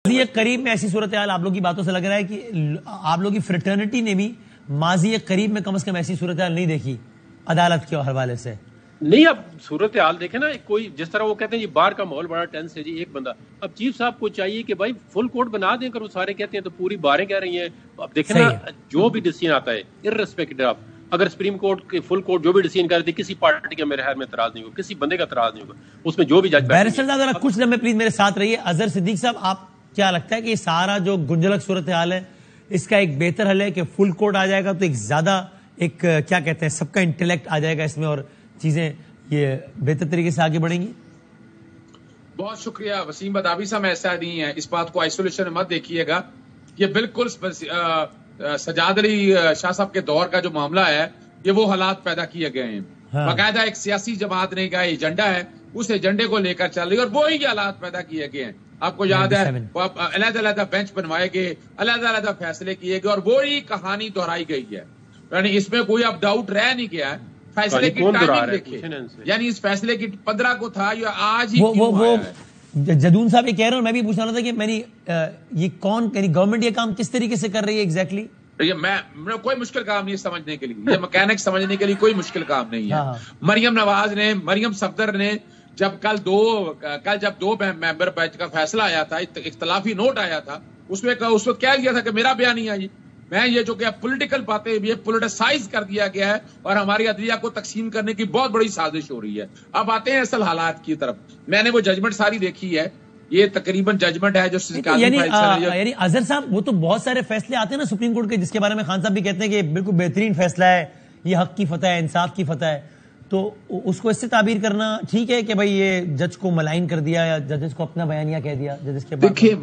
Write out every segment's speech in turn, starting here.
ماضی قریب میں ایسی صورتحال آپ لوگ کی باتوں سے لگ رہا ہے کہ آپ لوگ کی فریٹرنٹی نے بھی ماضی قریب میں کم از کم ایسی صورتحال نہیں دیکھی عدالت کے حوالے سے؟ نہیں، اب صورتحال دیکھیں نا، کوئی جس طرح وہ کہتے ہیں یہ باہر کا ماحول بڑا ٹینس ہے جی، ایک بندہ، اب چیف صاحب کو چاہیے کہ بھائی فل کورٹ بنا دیں، اگر وہ سارے کہتے ہیں تو پوری باریں کہہ رہی ہیں. اب دیکھیں نا، جو بھی ڈیسیژن آتا ہے ارریسپیکٹو آف، اگر سپریم کورٹ کے فل کورٹ جو بھی ڈیسیژن کرتی، کسی پارٹی کا میرے خیال میں اعتراض نہیں ہوگا، کسی بندے کا اعتراض نہیں ہوگا، اس میں جو بھی جج بیرسٹر صاحب ذرا کچھ لمحے پلیز میرے ساتھ رہیے. اظہر صدیق صاحب، آپ کیا لگتا ہے کہ یہ سارا جو گنجلک صورتحال ہے اس کا ایک بہتر حل ہے کہ فل کورٹ آ جائے گا تو ایک زیادہ ایک کیا کہتے ہیں سب کا انٹلیکٹ آ جائے گا اس میں اور چیزیں یہ بہتر طریقے سے آگے بڑھیں گی؟ بہت شکریہ وسیم بداوی صاحب، ایسا نہیں ہے، اس بات کو آئسولیشن میں مت دیکھیے گا. یہ بالکل سجاد علی شاہ صاحب کے دور کا جو معاملہ ہے، یہ وہ حالات پیدا کیے گئے ہیں. باقاعدہ ایک سیاسی جماعت نے کا ایجنڈا ہے، اس ایجنڈے کو لے کر چل رہی ہے اور وہی حالات پیدا کیے گئے ہیں. آپ کو یاد ہے علیحدہ علیحدہ بینچ بنوائے گئے، علیحدہ علیحدہ فیصلے کیے گئے اور وہی کہانی دہرائی گئی ہے. یعنی اس میں کوئی اب ڈاؤٹ رہ نہیں گیا ہے. فیصلے کی ٹائمنگ دیکھیں، یعنی اس فیصلے کی 15 کو تھا یا آج ہی کیوں آیا ہے؟ جدون صاحب یہ کہہ رہے ہیں، میں بھی پوچھنا تھا کہ میں نے یہ کون، یعنی گورنمنٹ یہ کام کس طریقے سے کر رہی ہے ایگزیکٹلی؟ میں کوئی مشکل کام نہیں سمجھنے کے لیے، یہ مکینک سمجھنے کے لیے کوئی مشکل کام نہیں ہے. مریم نواز نے، مریم صفدر نے کل جب دو ممبر بینچ کا فیصلہ آیا تھا، اختلافی نوٹ آیا تھا، اس میں اس وقت کہہ دیا تھا کہ میرا بیان نہیں آئی، میں یہ جو کہ پولیٹیکل باتیں یہ پولیٹیسائز کر دیا گیا ہے اور ہماری عدلیہ کو تقسیم کرنے کی بہت بڑی سازش ہو رہی ہے. اب آتے ہیں اصل حالات کی طرف. میں نے وہ ججمنٹ ساری دیکھی ہے، یہ تقریباً ججمنٹ ہے جو یعنی اظہر صاحب وہ تو بہت سارے فیصلے آتے ہیں نا سپریم کورٹ کے، جس کے بارے میں خان صاحب بھی کہتے ہیں کہ بالکل بہترین فیصلہ ہے، یہ حق کی فتح ہے، انصاف کی فتح ہے، تو اس کو اس سے تعبیر کرنا ٹھیک ہے کہ بھائی یہ جج کو ملائن کر دیا یا ججز کو اپنا بیانیہ کہہ دیا ججز کے بعد؟ دیکھیں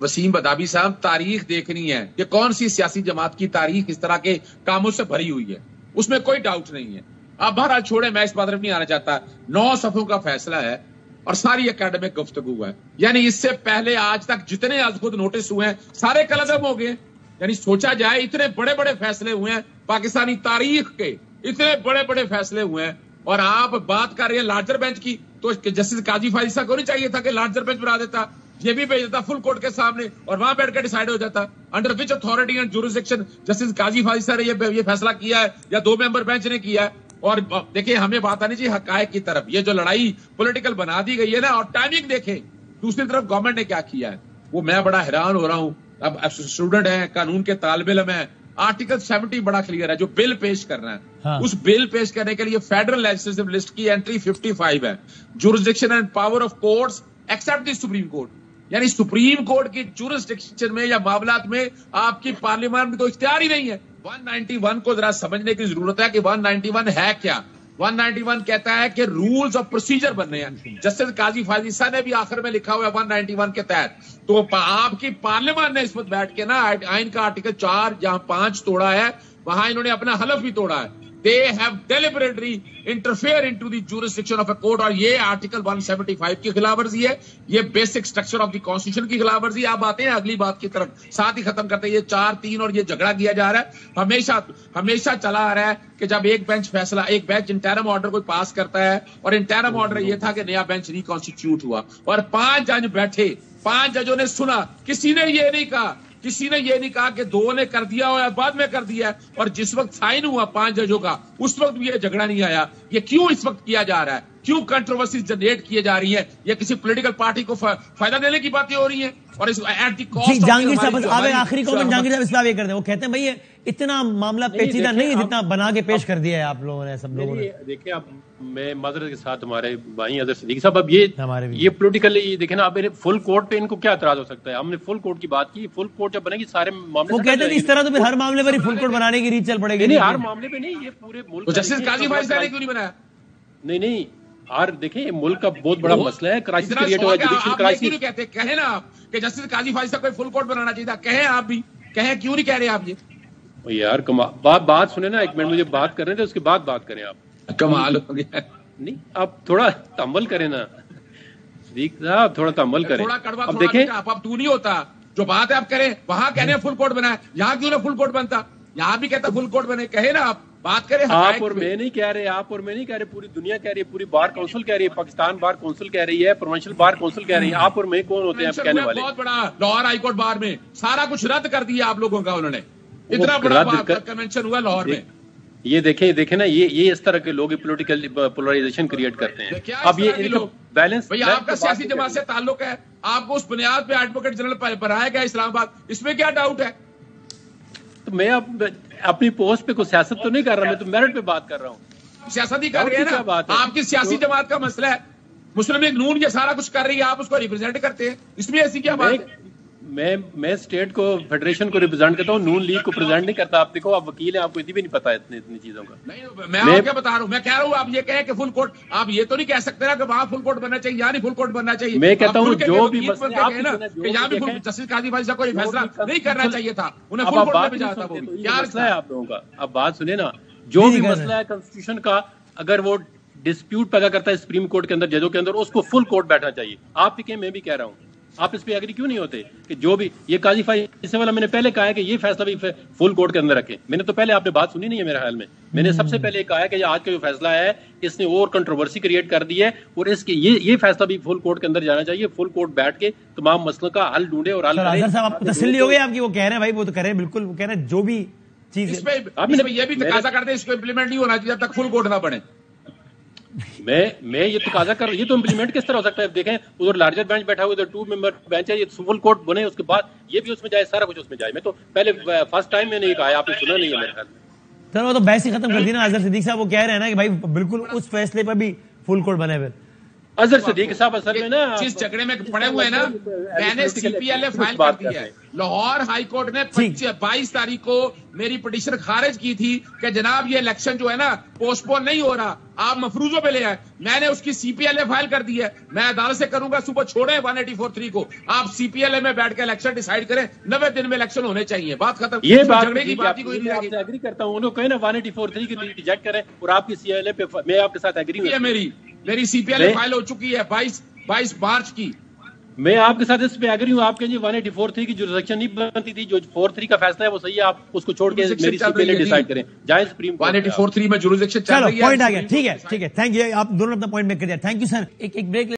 وسیم بداوی صاحب، تاریخ دیکھنی ہے کہ کون سی سیاسی جماعت کی تاریخ اس طرح کے کاموں سے بھری ہوئی ہے، اس میں کوئی ڈاؤٹ نہیں ہے. آپ بہرحال چھوڑیں، میں اس بات میں نہیں آنا چاہتا. 9 صفحوں کا فیصلہ ہے اور ساری اکیڈمک گفتگو ہے. یعنی اس سے پہلے آج تک جتنے از خود نوٹس ہوئے ہیں سارے کلعدم ہو گئے. یعنی سوچا جائے اتنے بڑے بڑے فیصلے ہوئے ہیں پاکستانی تاریخ کے، اتنے بڑے بڑے فیصلے ہوئے ہیں اور آپ بات کر رہے ہیں لارجر بینچ کی. تو جسٹس قاضی فائز صاحب کو نہیں چاہیے تھا کہ لارجر بینچ بنا دیتا، یہ بھی بھیج دیتا فل کورٹ کے سامنے اور وہاں بیٹھ کے ڈیسائیڈ ہو جاتا under which authority and jurisdiction justice قاضی فائز صاحب نے یہ فیصلہ کیا ہے یا 2 ممبر بینچ نے کیا ہے. اور دیکھیں ہمیں بات آنی چاہیے حقائق کی طرف. یہ جو لڑائی پولیٹیکل بنا دی گئی ہے نا، اور ٹائمنگ دیکھیں. دوسری طرف گورنمنٹ نے کیا کیا ہے، وہ میں بڑا حیران ہو رہا ہوں. اب اسٹوڈنٹ ہیں، قانون کے طالب علم ہیں. آرٹیکل 70 بڑا کلیئر ہے، جو بل پیش کرنا ہے اس بل پیش کرنے کے لیے فیڈرل لیجسلیٹو لسٹ کی انٹری 55 ہے. Jurisdiction and power of courts accept the supreme court, یعنی سپریم کورٹ کی جورسڈکشن میں یا معاملات میں آپ کی پارلیمان میں تو اختیار ہی نہیں ہے. 191 کو ذرا سمجھنے کی ضرورت ہے کہ 191 ہے کیا. 191 کہتا ہے کہ رولز آف پروسیجر بننے ہیں. جسٹس قاضی فائز صاحب نے بھی آخر میں لکھا ہوا ہے 191 کے تحت. تو آپ کی پارلیمان نے اس وقت بیٹھ کے نا آئین کا آرٹیکل 4 جہاں 5 توڑا ہے، وہاں انہوں نے اپنا حلف بھی توڑا ہے. They have deliberately interfere into the jurisdiction of a court. اور یہ آرٹیکل 175 کی خلاف ورزی ہے، یہ basic structure of the constitution کی خلاف ورزی ہے. آپ آتے ہیں اگلی بات کی طرف، ساتھ ہی ختم کرتے ہیں. یہ 4-3 اور یہ جھگڑا کیا جا رہا ہے، ہمیشہ چلا آ رہا ہے کہ جب ایک بینچ انٹرم آرڈر کو پاس کرتا ہے، اور انٹرم آرڈر یہ تھا کہ نیا بینچ ریکانسٹیٹیوٹ ہوا اور 5 جج بیٹھے، 5 ججوں نے سنا. کسی نے یہ نہیں کہا کہ 2 نے کر دیا اور بعد میں کر دیا. اور جس وقت سائن ہوا 5 ججوں کا، اس وقت بھی یہ جھگڑا نہیں آیا. یہ کیوں اس وقت کیا جا رہا ہے؟ کیوں کنٹروورسیز جنریٹ کیے جا رہی ہیں؟ یہ کسی پولیٹیکل پارٹی کو فائدہ دینے کی باتیں ہو رہی ہیں. اور جہانگیر صاحب آخری کامنٹ جہانگیر صاحب اس پہ یہ کر دیں. وہ کہتے ہیں بھائی اتنا معاملہ پیچیدہ نہیں ہے جتنا بنا کے پیش کر دیا ہے آپ لوگوں نے، سب لوگوں نے. دیکھیں اب میں معذرت کے ساتھ ہمارے بھائی اظہر صدیق صاحب، اب یہ پولیٹیکلی دیکھیں نا، اب فل کورٹ پہ ان کو کیا اعتراض ہو سکتا ہے؟ ہم نے فل کورٹ کی بات کی، فل کورٹ جب بنے گی سارے معاملے. وہ کہتے ہیں اس طرح تو پھر ہر معاملے پر ہی فل کورٹ بنانے کی ریت چل پڑے گی. نہیں، ہر معاملے پہ نہیں، یہ پورے ملک. جسٹس قاضی فائز صاحب نے کیوں نہیں بنایا؟ نہیں، اور دیکھیں یہ ملک کا بہت بڑا مسئلہ ہے، کرائسس کریٹ ہوا ہے، جوڈیشل کرائسس. کہتے کہیں نا آپ کہ جسٹس قاضی فائز صاحب کو فل کورٹ بنانا چاہیے تھا، کہیں آپ بھی کہیں، کیوں نہیں کہہ رہے آپ؟ یہ یار بات سنیں نا، 1 منٹ مجھے بات کرنے تھے، اس کے بعد بات کریں آپ. کمال ہو گیا. نہیں، آپ تھوڑا تحمل کریں نا صدیق صاحب، تھوڑا تحمل کریں. اب دیکھیں آپ تو نہیں ہوتا، جو بات ہے آپ کریں. وہاں کہنے فل کورٹ بنا ہے، یہاں کیوں نہ فل کورٹ بنتا؟ یہاں بھی کہتا فل کورٹ بنے، کہے نا آپ. بات کریں آپ اور میں نہیں کہہ رہے, پوری دنیا کہہ رہی ہے, پوری بار کونسل کہہ رہی ہے, پاکستان بار کونسل کہہ رہی ہے, پروونشل بار کونسل کہہ رہی ہے. آپ اور میں کون ہوتے ہیں کہنے والے؟ بہت بڑا لاہور ہائی کورٹ بار میں سارا کچھ رد کر دیا آپ لوگوں کا, انہوں نے اتنا بڑا کنونشن ہوا لاہور میں. یہ دیکھیں نا, یہ اس طرح کے لوگ پولیٹیکل پولرائزیشن کریٹ کرتے ہیں. اب یہ بیلنس بھئی آپ کا سیاسی جماعت سے تعلق ہے, آپ کو اس بنیاد پہ ایڈوکیٹ جنرل بنایا گیا اسلام آباد, اس میں کیا ڈاؤٹ ہے؟ تو میں اپنی پوسٹ پہ کوئی سیاست تو نہیں کر رہا, میں تو میرٹ پہ بات کر رہا ہوں. سیاست ہی کر رہے ہیں نا, آپ کی سیاسی جماعت کا مسئلہ ہے. مسلم لیگ نون یہ سارا کچھ کر رہی ہے, آپ اس کو ریپرزینٹ کرتے ہیں, اس میں ایسی کیا بات ہے؟ میں اسٹیٹ کو, فیڈریشن کو ریپرزینٹ کرتا ہوں, نون لیگ کو پریزنٹ نہیں کرتا. آپ دیکھو, آپ وکیل ہیں, آپ کو اتنی بھی نہیں پتا اتنی چیزوں کا. نہیں, میں آپ کیا بتا رہا ہوں, میں کہہ رہا ہوں آپ یہ کہیں کہ فل کورٹ, آپ یہ تو نہیں کہہ سکتے نا کہ وہاں فل کورٹ بننا چاہیے, یہاں نہیں فل کورٹ بننا چاہیے. میں کہتا ہوں جو بھی یہاں بھی جسٹس قاضی بھائی صاحب کو فیصلہ نہیں کرنا چاہیے تھا, انہیں فل کورٹ میں بھیجا تھا. وہ کیا مسئلہ ہے آپ لوگوں کا؟ اب بات سنیں نا, جو بھی مسئلہ ہے کنسٹیٹیوشن کا, اگر وہ ڈسپیوٹ پیدا کرتا ہے سپریم کورٹ کے اندر, ججوں کے اندر, اس کو فل کورٹ بیٹھنا چاہیے. آپ بھی کہیں, میں بھی کہہ رہا ہوں. آپ اس پہ ایگری کیوں نہیں ہوتے کہ جو بھی یہ قاضی فیصلے والا, میں نے پہلے کہا ہے کہ یہ فیصلہ بھی فل کورٹ کے اندر رکھیں. میں نے تو پہلے, آپ نے بات سنی نہیں ہے میرے خیال میں نے سب سے پہلے کہا ہے کہ آج کا جو فیصلہ ہے اس نے اور کنٹروورسی کریٹ کر دی ہے, اور اس کے یہ فیصلہ بھی فل کورٹ کے اندر جانا چاہیے. فل کورٹ بیٹھ کے تمام مسئلوں کا حل ڈھونڈے اور حل کریں. صاحب آپ تسلی ہو گئی آپ کی, وہ کہہ رہے ہیں بھائی, وہ تو کریں بالکل, وہ کہہ رہے ہیں جو بھی چیز اس پہ یہ بھی تقاضا کرتے ہیں اس کو امپلیمنٹ نہیں ہونا چاہیے جب تک فل کورٹ نہ بنے. میں یہ تقاضا کر رہا ہوں, یہ تو امپلیمنٹ کس طرح ہو سکتا ہے؟ دیکھیں ادھر لارجر بینچ بیٹھا ہوا, ادھر 2 ممبر بینچ ہے, یہ فل کورٹ بنے, اس کے بعد یہ بھی اس میں جائے, سارا کچھ اس میں جائے. میں تو پہلے فرسٹ ٹائم میں نے یہ کہا ہے, آپ نے سنا نہیں ہے میرے خیال میں. سر وہ تو بحث ہی ختم کر دی نا. اظہر صدیق صاحب وہ کہہ رہے ہیں نا کہ بھائی بالکل اس فیصلے پر بھی فل کورٹ بنے. پھر اظہر صدیق صاحب اصل میں نا جس جھگڑے میں پڑے ہوئے ہیں نا, میں نے سی پی ایل اے فائل کر دی ہے. لاہور ہائی کورٹ نے 22 تاریخ کو میری پٹیشن خارج کی تھی کہ جناب یہ الیکشن جو ہے نا پوسٹ پون نہیں ہو رہا, آپ مفروضوں پہ لے آئے. میں نے اس کی سی پی ایل اے فائل کر دی ہے. میں عدالت سے کروں گا, صبح چھوڑیں 184(3) کو, آپ سی پی ایل اے میں بیٹھ کے الیکشن ڈیسائیڈ کریں. 90 دن میں الیکشن ہونے چاہیے, بات ختم. یہ جھگڑے کی بات کوئی نہیں رہے. ایگری کرتا ہوں, انہوں کہیں نا 184(3) کی ریجیکٹ کریں, اور آپ کی سی ایل اے پہ میں آپ کے ساتھ ایگری ہوں. میری سی پی ایل اے فائل ہو چکی ہے 22 مارچ کی. میں آپ کے ساتھ اس پہ ایگری ہوں. آپ کے 184(3) کی جو ریزیکشن نہیں بنتی تھی, جو 4(3) کا فیصلہ ہے وہ صحیح ہے, آپ اس کو چھوڑ کے میری سی پی ایل اے ڈیسائیڈ کریں. جائیں سپریم 184(3) میں جورسڈکشن چل رہی ہے. پوائنٹ آ گیا, ٹھیک ہے, آپ دونوں اپنا پوائنٹ میک کر دیا. Thank you sir. ایک بریک